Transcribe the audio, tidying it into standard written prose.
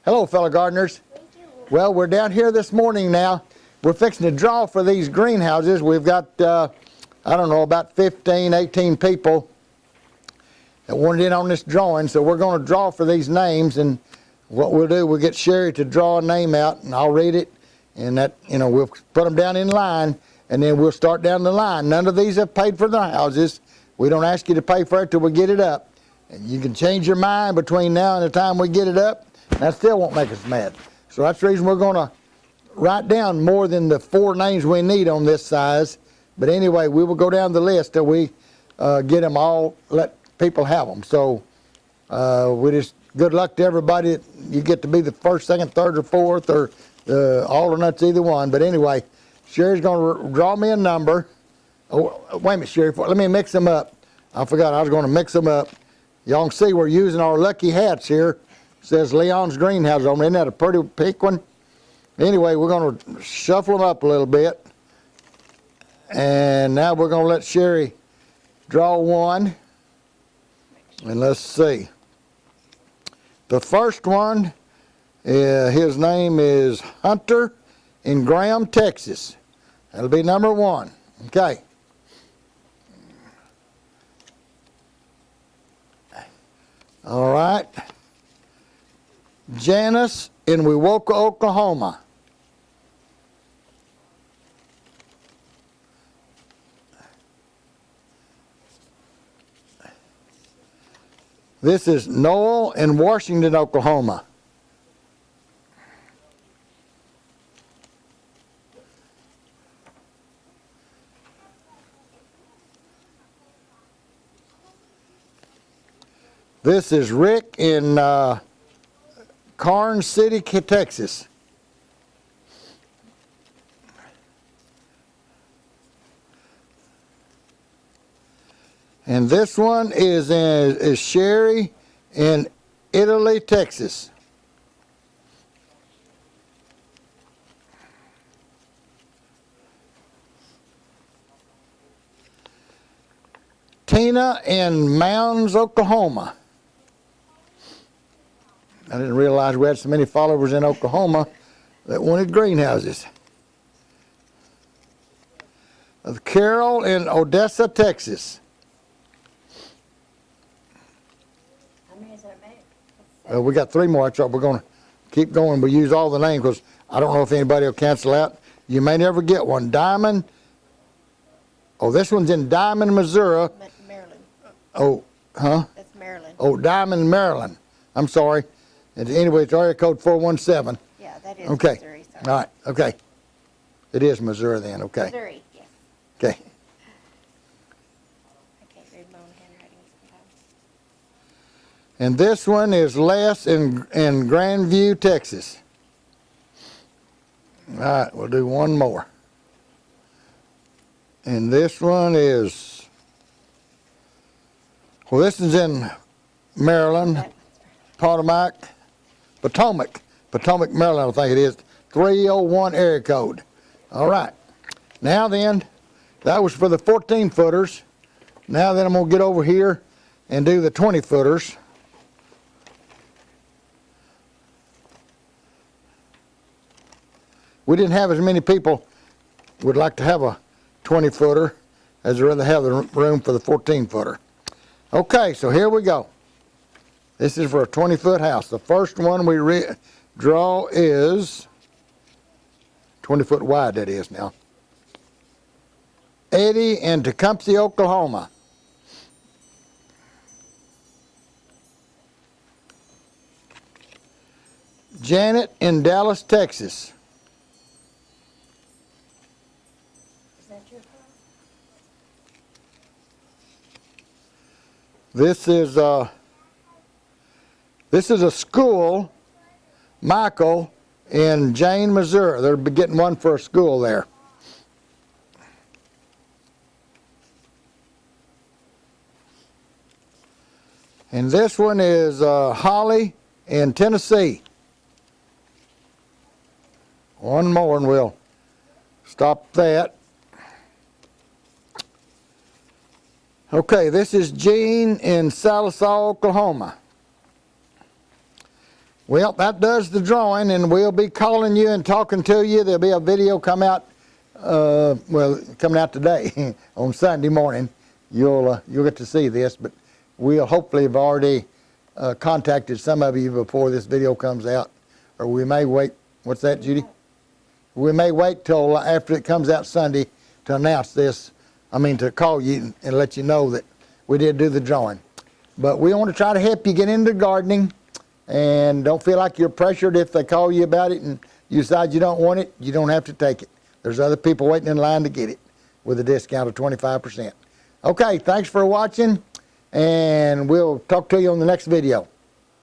Hello, fellow gardeners. Well, we're down here this morning now. We're fixing to draw for these greenhouses. We've got, I don't know, about 15, 18 people that wanted in on this drawing, so we're going to draw for these names, and what we'll do, we'll get Sherry to draw a name out, and I'll read it, and that, we'll put them down in line, and then we'll start down the line. None of these have paid for their houses. We don't ask you to pay for it till we get it up. And you can change your mind between now and the time we get it up. That still won't make us mad. So that's the reason we're going to write down more than the 4 names we need on this size. But anyway, we will go down the list till we get them all, let people have them. So we just, good luck to everybody. You get to be the first, second, third, or fourth, or alternates, either one. But anyway, Sherry's going to draw me a number. Oh, wait a minute, Sherry. Let me mix them up. I forgot I was going to mix them up. Y'all can see we're using our lucky hats here. It says Leon's Greenhouse on it. Isn't that a pretty pink one? Anyway, we're going to shuffle them up a little bit. And now we're going to let Sherry draw one. And let's see. The first one, his name is Hunter in Graham, Texas. That'll be number 1. Okay. All right. Janice in Wewoka, Oklahoma. This is Noel in Washington, Oklahoma. This is Rick in Karnes City, Texas. And this one is Sherry in Italy, Texas. Tina in Mounds, Oklahoma. I didn't realize we had so many followers in Oklahoma that wanted greenhouses. Carol in Odessa, Texas. How many does that make? Well, we got 3 more. That's right. We're going to keep going. We'll use all the names because I don't know if anybody will cancel out. You may never get one. Diamond. Oh, this one's in Diamond, Missouri. Maryland. Oh, huh? That's Maryland. Oh, Diamond, Maryland. I'm sorry. Anyway, it's area code 417. Yeah, that is Okay. Missouri. Sorry. All right. Okay. It is Missouri then. Okay. Missouri, yes. Okay. I can't read my own handwriting sometimes. And this one is Les in Grandview, Texas. All right, we'll do one more. And this one is, well, this is in Maryland, Potomac, Maryland, I think it is. 301 area code. All right. Now then, that was for the 14-footers. Now then I'm going to get over here and do the 20-footers. We didn't have as many people would like to have a 20-footer as I'd rather have the room for the 14-footer. Okay, so here we go. This is for a 20-foot house. The first one we draw is 20 foot wide, that is now. Eddie in Tecumseh, Oklahoma. Janet in Dallas, Texas. Is that your car? This is a school, Michael, in Jane, Missouri. They're getting one for a school there. And this one is Holly in Tennessee. One more and we'll stop that. Okay, this is Jean in Sallisaw, Oklahoma. Well, that does the drawing, and we'll be calling you and talking to you. There'll be a video come out, coming out today on Sunday morning. You'll get to see this, but we'll hopefully have already contacted some of you before this video comes out, or we may wait. What's that, Judy? We may wait till after it comes out Sunday to announce this. I mean, to call you and let you know that we did do the drawing. But we want to try to help you get into gardening, and don't feel like you're pressured if they call you about it and you decide you don't want it. You don't have to take it. There's other people waiting in line to get it with a discount of 25%. Okay, thanks for watching, and we'll talk to you on the next video.